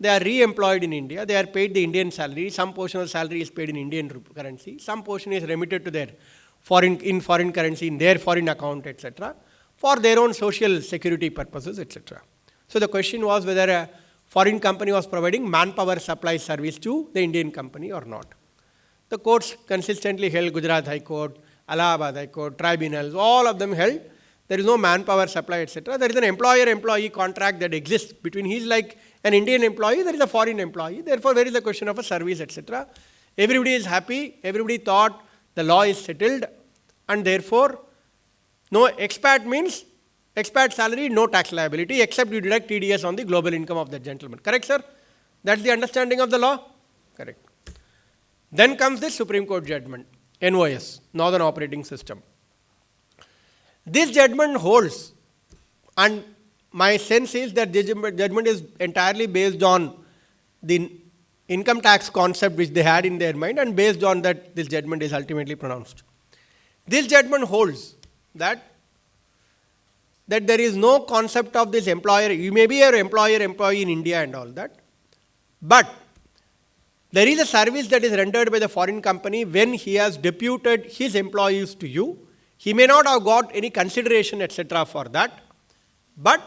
they are re-employed in India, they are paid the Indian salary, some portion of salary is paid in Indian currency, some portion is remitted to their foreign currency, in their foreign account, etc., for their own social security purposes, etc. So the question was whether a foreign company was providing manpower supply service to the Indian company or not. The courts consistently held, Gujarat High Court, Allahabad High Court, tribunals, all of them held, there is no manpower supply, etc. There is an employer-employee contract that exists between, he is like an Indian employee, there is a foreign employee, therefore there is a question of a service, etc. Everybody is happy, everybody thought the law is settled, and therefore no expat means expat salary, no tax liability, except you deduct TDS on the global income of that gentleman. Correct, sir? That's the understanding of the law? Correct. Then comes the Supreme Court judgment, NOS, Northern Operating System. This judgment holds, and my sense is that this judgment is entirely based on the income tax concept which they had in their mind, and based on that this judgment is ultimately pronounced. This judgment holds that there is no concept of this employer, you may be an employer-employee in India and all that, but there is a service that is rendered by the foreign company when he has deputed his employees to you. He may not have got any consideration, etc. for that, but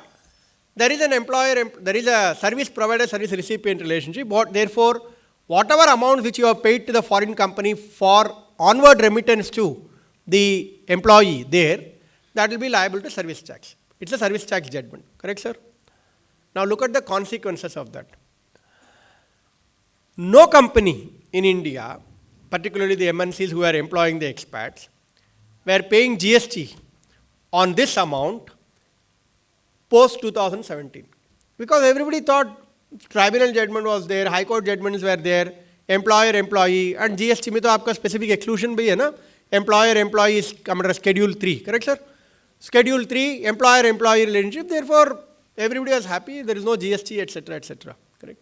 there is an there is a service provider, service recipient relationship. Therefore, whatever amount which you have paid to the foreign company for onward remittance to the employee there, that will be liable to service tax. It's a service tax judgment. Correct, sir? Now look at the consequences of that. No company in India, particularly the MNCs who are employing the expats, were paying GST on this amount post 2017. Because everybody thought tribunal judgment was there, high court judgments were there, employer-employee, and GST में तो आपका specific exclusion भी है ना, employer-employee is under Schedule 3, correct sir? Schedule 3, employer-employee relationship, therefore everybody was happy, there is no GST, etc., etc., correct?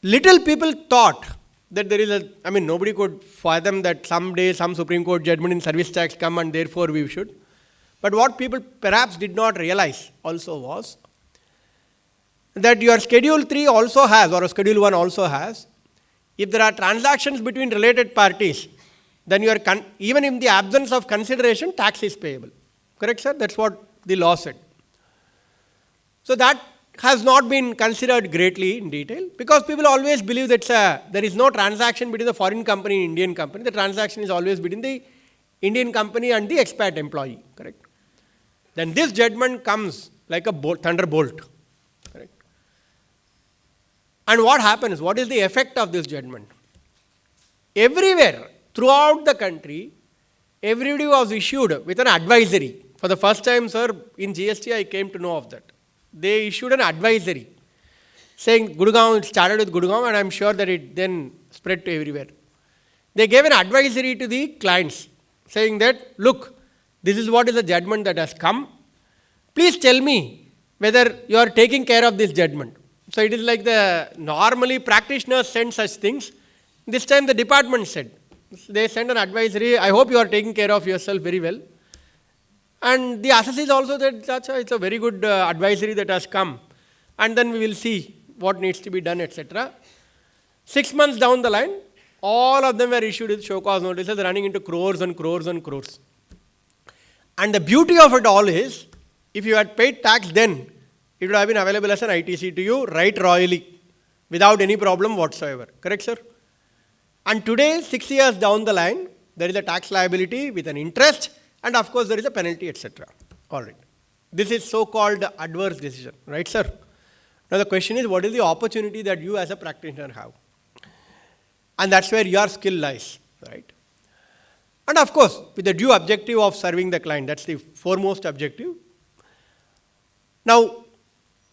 Little people thought that there is nobody could fathom that someday some Supreme Court judgment in service tax come and therefore we should. But what people perhaps did not realize also was that your Schedule 3 also has, or Schedule 1 also has, if there are transactions between related parties, then you are even in the absence of consideration, tax is payable. Correct, sir? That's what the law said. So that has not been considered greatly in detail because people always believe that there is no transaction between the foreign company and Indian company. The transaction is always between the Indian company and the expat employee. Correct? Then this judgment comes like a thunderbolt. Correct? And what happens? What is the effect of this judgment? Everywhere, throughout the country, everybody was issued with an advisory. For the first time, sir, in GST, I came to know of that. They issued an advisory saying Gurgaon, it started with Gurgaon, and I'm sure that it then spread to everywhere. They gave an advisory to the clients saying that, look, this is what is the judgment that has come. Please tell me whether you are taking care of this judgment. So it is like the normally practitioners send such things. This time the department said, they sent an advisory, I hope you are taking care of yourself very well. And the assessees also said, Chacha, it's a very good advisory that has come. And then we will see what needs to be done, etc. 6 months down the line, all of them were issued with show cause notices running into crores and crores and crores. And the beauty of it all is, if you had paid tax then, it would have been available as an ITC to you right royally, without any problem whatsoever. Correct, sir? And today, 6 years down the line, there is a tax liability with an interest, and of course there is a penalty, etc. All right. This is so-called adverse decision. Right, sir? Now the question is, what is the opportunity that you as a practitioner have? And that's where your skill lies. Right? And of course, with the due objective of serving the client, that's the foremost objective. Now,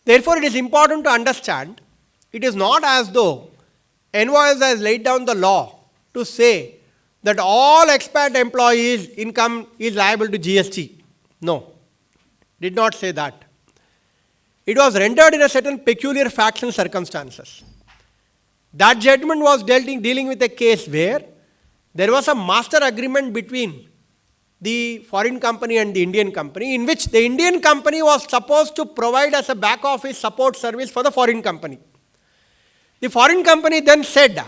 therefore, it is important to understand, it is not as though NYS has laid down the law to say that all expat employees' income is liable to GST. No, did not say that. It was rendered in a certain peculiar facts and circumstances. That judgment was dealing with a case where there was a master agreement between the foreign company and the Indian company, in which the Indian company was supposed to provide as a back office support service for the foreign company. The foreign company then said,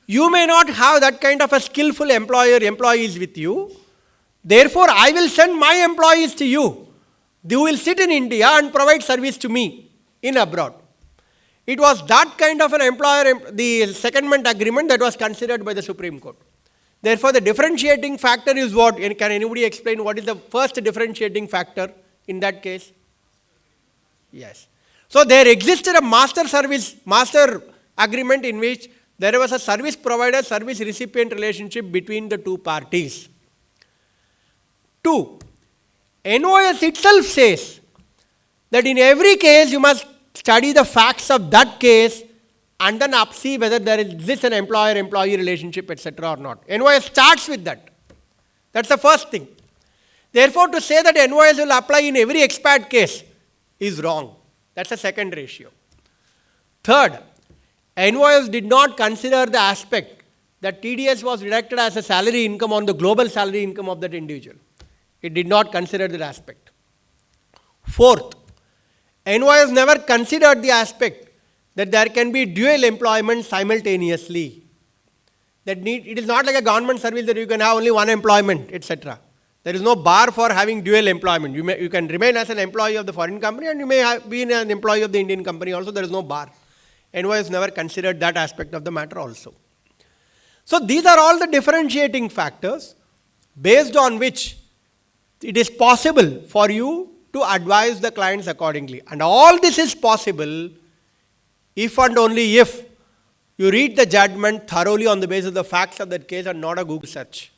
you may not have that kind of a skillful employees with you. Therefore, I will send my employees to you. They will sit in India and provide service to me in abroad. It was that kind of an the secondment agreement that was considered by the Supreme Court. Therefore, the differentiating factor is what? Can anybody explain what is the first differentiating factor in that case? Yes. So there existed a master agreement in which there was a service provider, service recipient relationship between the two parties. 2. NOS itself says that in every case you must study the facts of that case and then see whether there is an employer-employee relationship, etc. or not. NOS starts with that. That's the first thing. Therefore, to say that NOS will apply in every expat case is wrong. That's a second ratio. Third, NOS did not consider the aspect that TDS was deducted as a salary income on the global salary income of that individual. It did not consider that aspect. Fourth, NOS never considered the aspect that there can be dual employment simultaneously. It is not like a government service that you can have only one employment, etc. There is no bar for having dual employment. You can remain as an employee of the foreign company and you may be an employee of the Indian company also. There is no bar. NOS never considered that aspect of the matter also. So these are all the differentiating factors based on which it is possible for you to advise the clients accordingly. And all this is possible if and only if you read the judgment thoroughly on the basis of the facts of that case and not a Google search.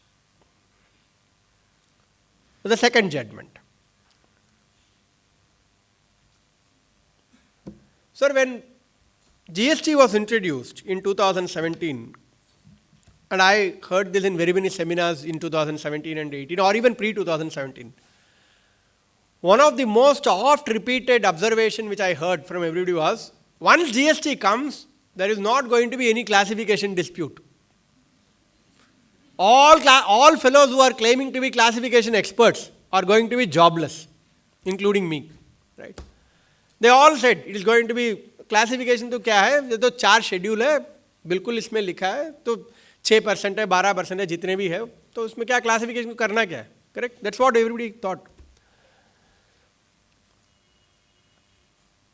So the second judgment. Sir, when GST was introduced in 2017, and I heard this in very many seminars in 2017 and 18 or even pre-2017, one of the most oft repeated observation which I heard from everybody was, once GST comes, there is not going to be any classification dispute. All fellows who are claiming to be classification experts are going to be jobless, including me. Right? They all said it is going to be classification तो क्या है? ये तो 4 schedule है, बिल्कुल इसमें लिखा है, तो 6% है, 12% है, जितने भी है, तो उसमें क्या classification को करना क्या है? Correct? That's what everybody thought.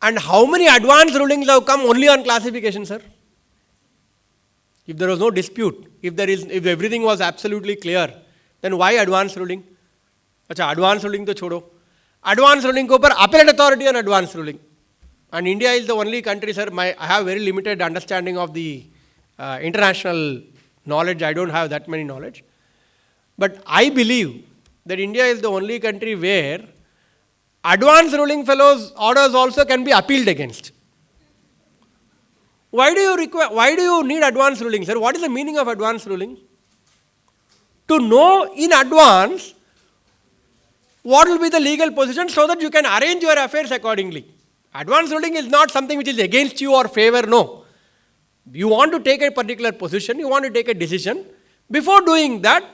And how many advance rulings have come only on classification, sir? If there was no dispute, if everything was absolutely clear, then why advance ruling? अच्छा, advance ruling तो छोड़ो. Advance ruling के ऊपर appellate authority and advance ruling. And India is the only country, sir, I have very limited understanding of the international knowledge. I don't have that many knowledge. But I believe that India is the only country where advance ruling fellows orders also can be appealed against. Why do you need advance ruling, sir? What is the meaning of advance ruling? To know in advance what will be the legal position so that you can arrange your affairs accordingly. Advance ruling is not something which is against you or favor, no. You want to take a particular position, you want to take a decision. Before doing that,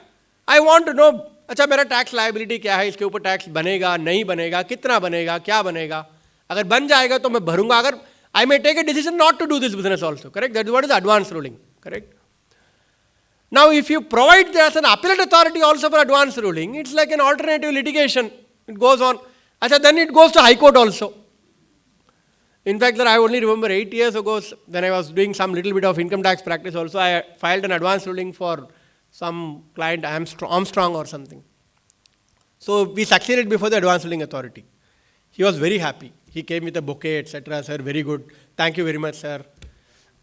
I want to know, अच्छा मेरा tax liability क्या है, इसके ऊपर tax बनेगा, नहीं बनेगा, कितना बनेगा, क्या बनेगा. अगर बन जाएगा तो मैं भरूंगा. अगर I may take a decision not to do this business also, correct? That is what is advance ruling, correct? Now, if you provide there as an appellate authority also for advance ruling, it's like an alternative litigation. It goes on. Achha, then it goes to High Court also. In fact, sir, I only remember 8 years ago, when I was doing some little bit of income tax practice also, I filed an advance ruling for some client, Armstrong or something. So we succeeded before the advance ruling authority. He was very happy. He came with a bouquet, etc. Sir, very good. Thank you very much, sir.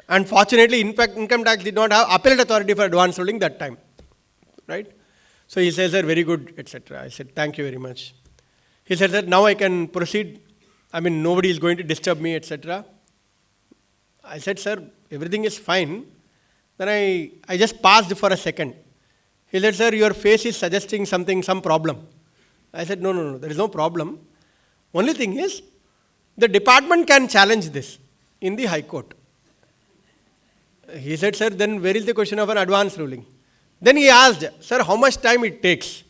And fortunately, in fact, income tax did not have appellate authority for advance ruling that time. Right? So he says, sir, very good, etc. I said, thank you very much. He said, sir, now I can proceed. I mean, nobody is going to disturb me, etc. I said, sir, everything is fine. Then I just paused for a second. He said, sir, your face is suggesting something, some problem. I said, no, there is no problem. Only thing is, the department can challenge this in the High Court. He said, sir, then where is the question of an advance ruling? Then he asked, sir, how much time it takes?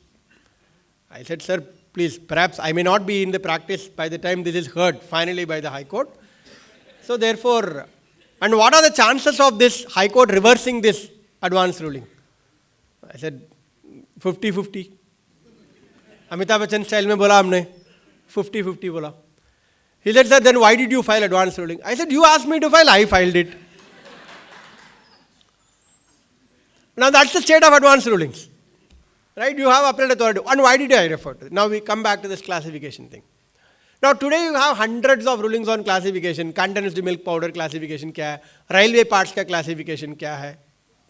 I said, sir, please, perhaps I may not be in the practice by the time this is heard finally by the High Court. So therefore, and what are the chances of this High Court reversing this advance ruling? I said, 50-50. Amitabh Bachchan style mein bola humne, 50-50 bola. He said, sir, then why did you file advance ruling? I said, you asked me to file, I filed it. Now that's the state of advance rulings. Right? You have appellate authority. And why did I refer to it? Now we come back to this classification thing. Now today you have hundreds of rulings on classification. Condensed milk powder classification kya hai? Railway parts ka classification kya hai?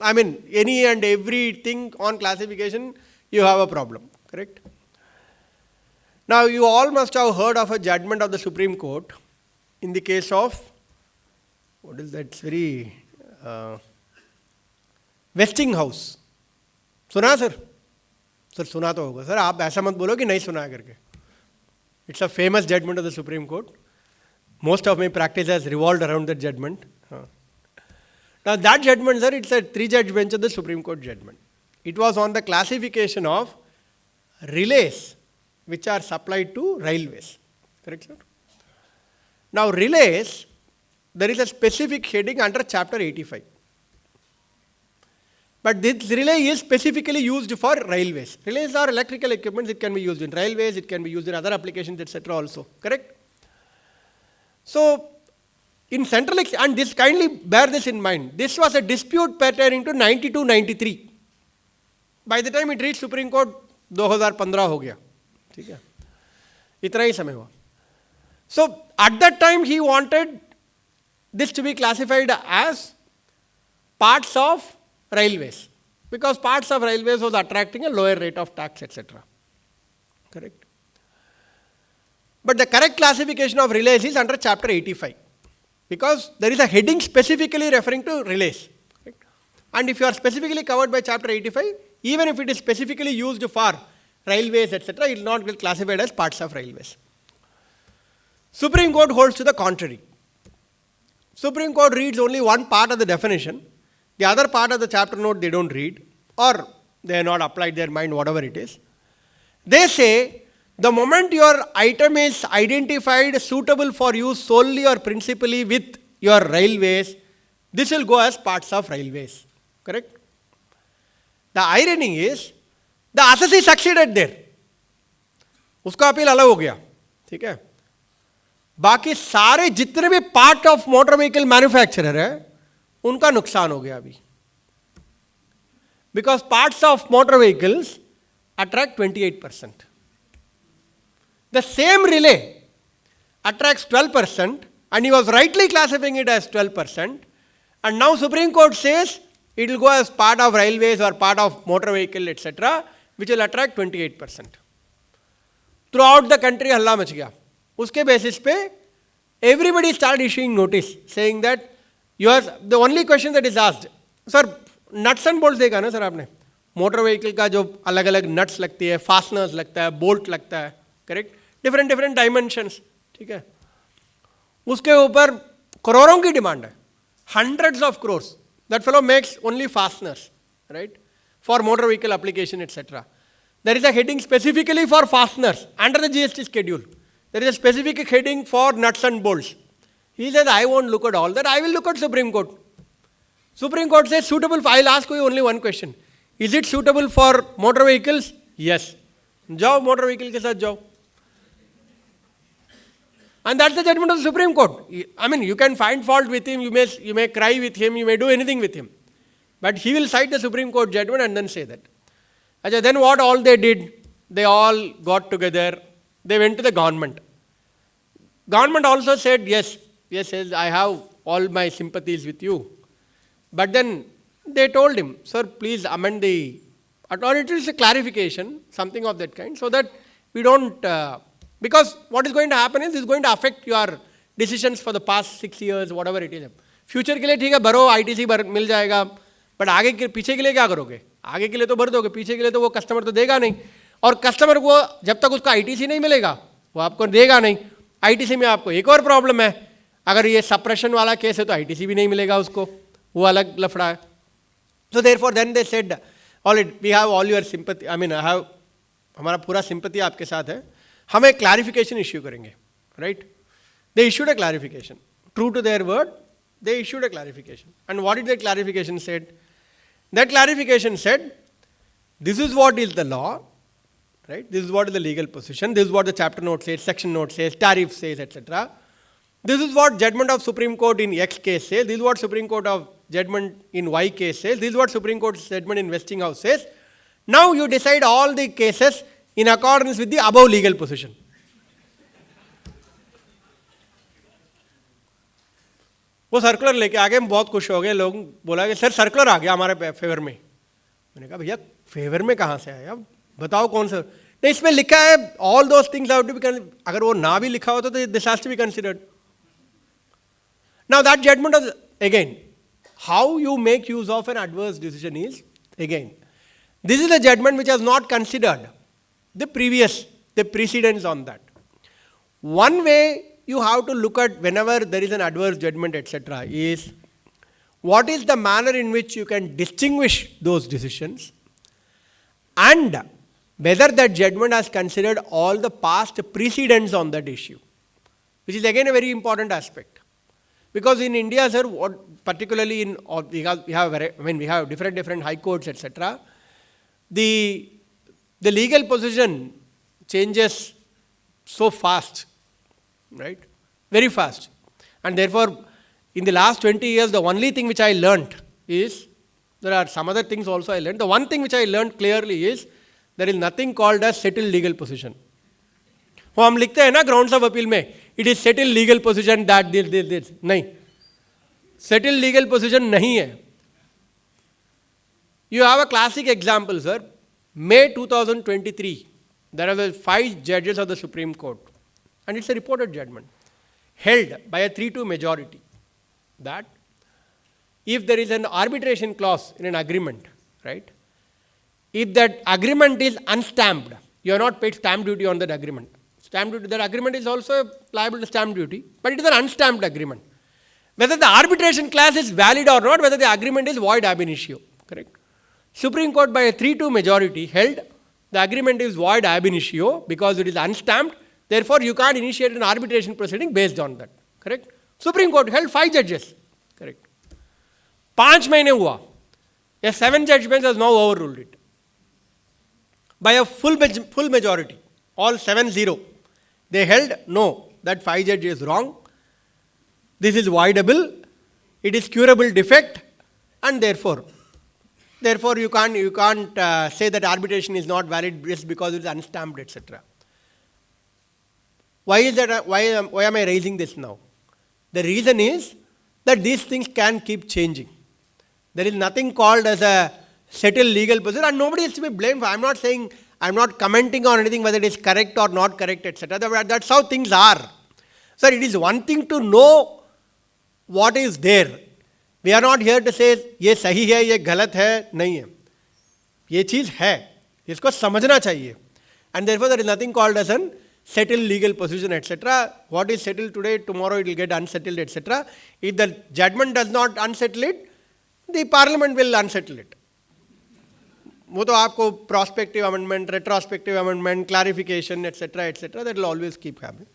I mean, any and everything on classification, you have a problem. Correct? Now you all must have heard of a judgment of the Supreme Court in the case of, what is that? It's very, Westinghouse. सुना sir? Sir सुना तो होगा sir, आप ऐसा मत बोलो कि नहीं सुना करके. It's a famous judgment of the Supreme Court. Most of my practice has revolved around that judgment. Now that judgment, sir, it's a 3-judge bench of the Supreme Court judgment. It was on the classification of relays which are supplied to railways. Correct, sir? Now relays, there is a specific heading under chapter 85. But this relay is specifically used for railways. Relays are electrical equipments. It can be used in railways. It can be used in other applications, etc. also. Correct? So, in central, and this kindly bear this in mind, this was a dispute pertaining to 92-93. By the time it reached Supreme Court, 2015 हो गया. ठीक है? इतना ही समय हुआ. So, at that time he wanted this to be classified as parts of railways, because parts of railways was attracting a lower rate of tax, etc. Correct? But the correct classification of relays is under chapter 85, because there is a heading specifically referring to relays. Correct? And if you are specifically covered by chapter 85, even if it is specifically used for railways, etc., it will not get classified as parts of railways. Supreme Court holds to the contrary. Supreme Court reads only one part of the definition. The other part of the chapter note they don't read, or they have not applied their mind, whatever it is. They say, the moment your item is identified suitable for use solely or principally with your railways, this will go as parts of railways. Correct? The irony is, the assessee succeeded there. उसका appeal अलग हो गया. ठीक है? बाकी सारे जितने भी part of motor vehicle manufacturer है, उनका नुकसान हो गया अभी. Because parts of motor vehicles attract 28%. The same relay attracts 12% And he was rightly classifying it as 12%. And now Supreme Court says it will go as part of railways or part of motor vehicle, etc., which will attract 28%. Throughout the country, हल्ला much गया. उसके basis पे everybody started issuing notice saying that you are the only question that is asked. Sir, nuts and bolts देखा ना sir आपने? Motor vehicle का जो अलग अलग नट्स लगती है, फास्टनर्स लगता है, बोल्ट लगता है, करेक्ट, डिफरेंट डिफरेंट डायमेंशंस, ठीक है, उसके ऊपर करोड़ों की डिमांड है, hundreds of crores. That fellow makes only fasteners, right, for motor vehicle application etcetera. There is a heading specifically for fasteners under the GST schedule. There is a specific heading for nuts and bolts. He said, I won't look at all that, I will look at Supreme Court. Supreme Court says suitable, I will ask you only one question. Is it suitable for motor vehicles? Yes. जाओ motor vehicle के साथ जाओ. And that's the judgment of the Supreme Court. I mean, you can find fault with him, you may cry with him, you may do anything with him. But he will cite the Supreme Court judgment and then say that. Achha, then what all they did, they all got together, they went to the government. Government also said, yes, I have all my sympathies with you. But then they told him, sir, please amend the, or it is a clarification, something of that kind, so that we don't, because what is going to happen is, this is going to affect your decisions for the past 6 years, whatever it is. Future के लिए ठीक है, भरो, ITC मिल जाएगा, but आगे के पीछे के लिए क्या करोगे? आगे के लिए तो भर दोगे, पीछे के लिए तो वो कस्टमर तो देगा नहीं. और कस्टमर को जब तक उसका आईटीसी नहीं मिलेगा, वो आपको देगा नहीं. आईटीसी में आपको एक और प्रॉब्लम है, अगर ये सप्रेशन वाला केस है तो आईटीसी भी नहीं मिलेगा उसको, वो अलग लफड़ा है. So therefore then they said, all it, we have all your sympathy, I mean I have, हमारा पूरा सिंपैथी आपके साथ है, हम एक क्लैरिफिकेशन इश्यू करेंगे, right. They issued a clarification, true to their word, they issued a clarification. And what did the clarification said? That clarification said, this is what is the law, right? This is what is the legal position. This is what the chapter note says, section note says, tariff says, etc. This is what judgment of Supreme Court in X case says. This is what Supreme Court of judgment in Y case says. This is what Supreme Court's judgment in Westinghouse says. Now you decide all the cases in accordance with the above legal position. वो circular लेके आ गए, हम बहुत खुश हो गए. लोग बोला कि सर सर्कुलर आ गया हमारे फेवर में. मैंने कहा भैया फेवर में कहाँ से आया, बताओ कौन सा. नहीं, इसमें लिखा है all those things have to be, अगर वो ना भी लिखा होता तो this has to be considered. Now that judgment of, again, how you make use of an adverse decision is, again, this is a judgment which has not considered the precedents on that. One way you have to look at whenever there is an adverse judgment, etc., is what is the manner in which you can distinguish those decisions, and whether that judgment has considered all the past precedents on that issue, which is again a very important aspect. Because in India, sir, particularly in, we have different high courts, etc., the legal position changes so fast, right? Very fast. And therefore, in the last 20 years, the only thing which I learnt is, there are some other things also I learnt. The one thing which I learnt clearly is, there is nothing called as settled legal position. वो हम लिखते हैं ना grounds of appeal में, it is settle legal position that this, नहीं, settle legal position नहीं है. You have a classic example, sir. May 2023, there are 5 judges of the Supreme Court, and it's a reported judgment, held by a 3-2 majority, that if there is an arbitration clause in an agreement, right, if that agreement is unstamped, you are not paid stamp duty on that agreement. Stamp duty, that agreement is also liable to stamp duty, but it is an unstamped agreement. Whether the arbitration clause is valid or not, whether the agreement is void ab initio, correct? Supreme Court by a 3-2 majority held the agreement is void ab initio because it is unstamped, therefore you can't initiate an arbitration proceeding based on that, correct? Supreme Court held 5 judges, correct? 5 महीने हुआ, a 7 judge bench has now overruled it by a full majority, all 7-0. They held, no, that 5 judge is wrong, this is voidable, it is curable defect, and therefore you can't say that arbitration is not valid just because it is unstamped, etc. Why is that? Why am I raising this now? The reason is that these things can keep changing. There is nothing called as a settled legal position, and nobody is to be blamed for. I'm not saying, I'm not commenting on anything whether it is correct or not correct, etc. That's how things are. Sir, it is one thing to know what is there. We are not here to say ये सही है, ये गलत है, नहीं है. ये चीज़ है, इसको समझना चाहिए. And therefore there is nothing called as an settled legal position, etc. What is settled today, tomorrow it will get unsettled, etc. If the judgment does not unsettle it, the parliament will unsettle it. वो तो आपको prospective amendment, retrospective amendment, clarification, etc., etc., that will always keep happening.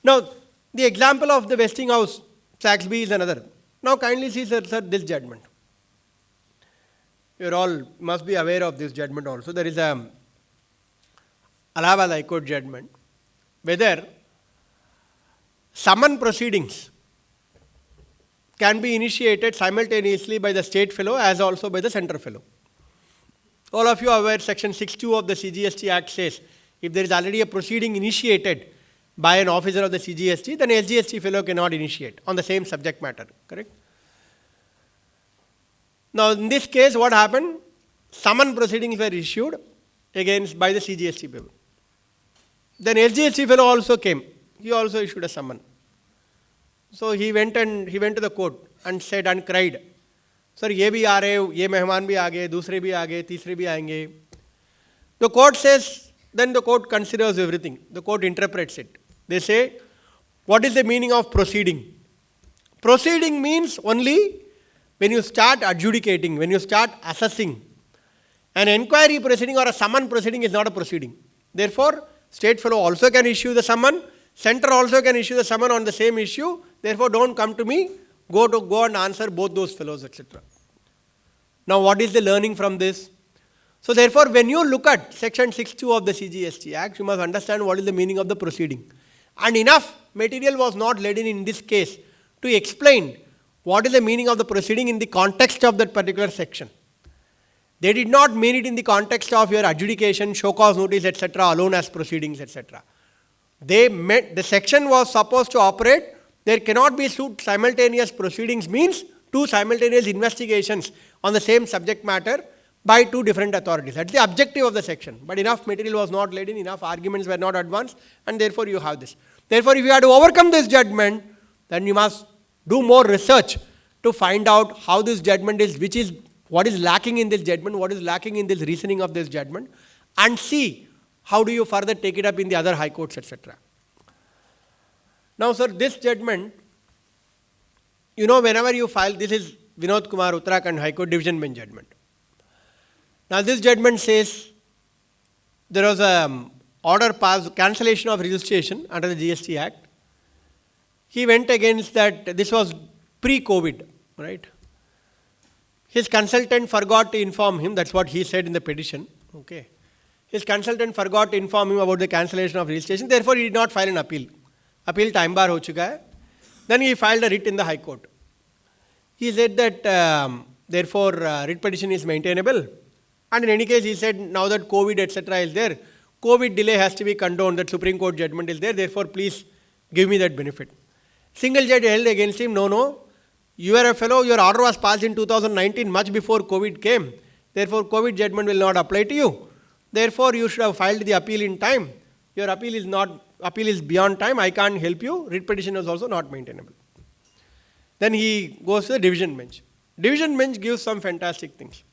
Now, the example of the Westinghouse Saxby is another. Now, kindly see, sir, this judgment. You all must be aware of this judgment also. There is a Allahabad High Court judgment whether summon proceedings can be initiated simultaneously by the state fellow as also by the center fellow. All of you are aware section 6.2 of the CGST Act says if there is already a proceeding initiated by an officer of the CGST, then SGST fellow cannot initiate on the same subject matter, correct? Now in this case what happened? Summon proceedings were issued against by the CGST people. Then SGST fellow also came. He also issued a summon. So he went to the court and said and cried, Sir, ये भी आ रहे, ये मेहमान भी आ गए, दूसरे भी आ गए, तीसरे भी आएंगे. The court says, then the court considers everything. The court interprets it. They say, what is the meaning of proceeding? Proceeding means only when you start adjudicating, when you start assessing. An inquiry proceeding or a summon proceeding is not a proceeding. Therefore, state fellow also can issue the summon, center also can issue the summon on the same issue. Therefore, don't come to me, go and answer both those fellows, etc. Now, what is the learning from this? So, therefore, when you look at section 6.2 of the CGST Act, you must understand what is the meaning of the proceeding. And enough material was not laid in this case to explain what is the meaning of the proceeding in the context of that particular section. They did not mean it in the context of your adjudication, show cause notice, etc., alone as proceedings, etc. They meant the section was supposed to operate. There cannot be simultaneous proceedings means two simultaneous investigations on the same subject matter by two different authorities. That's the objective of the section. But enough material was not laid in, enough arguments were not advanced, and therefore you have this. Therefore, if you have to overcome this judgment, then you must do more research to find out how this judgment is, what is lacking in this judgment, what is lacking in this reasoning of this judgment, and see how do you further take it up in the other high courts, etc. Now, sir, this judgment, you know, whenever you file, this is Vinod Kumar Uttarakhand High Court Division Bench judgment. Now, this judgment says there was an order passed, cancellation of registration under the GST Act. He went against that, this was pre-COVID, right? His consultant forgot to inform him, that's what he said in the petition, okay. His consultant forgot to inform him about the cancellation of registration, therefore he did not file an appeal. Appeal time bar ho chuka hai. Then he filed a writ in the High Court. He said that therefore writ petition is maintainable. And in any case he said now that COVID etc. is there, COVID delay has to be condoned, that Supreme Court judgment is there, therefore please give me that benefit. Single judge held against him, no, you are a fellow, your order was passed in 2019 much before COVID came. Therefore COVID judgment will not apply to you. Therefore you should have filed the appeal in time. Your appeal is beyond time, I can't help you. Writ petition is also not maintainable. Then he goes to the division bench. Division bench gives some fantastic things.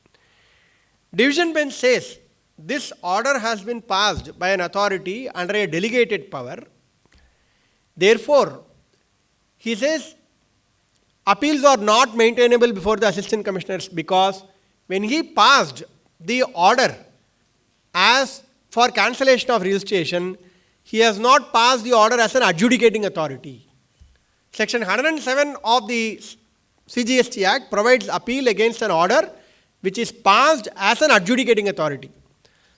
Division bench says, this order has been passed by an authority under a delegated power. Therefore, he says, appeals are not maintainable before the assistant commissioners because when he passed the order as for cancellation of registration, he has not passed the order as an adjudicating authority. Section 107 of the CGST Act provides appeal against an order which is passed as an adjudicating authority.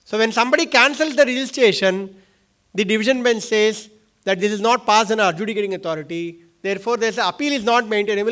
So when somebody cancels the registration, the division bench says that this is not passed as an adjudicating authority, therefore the appeal is not maintainable.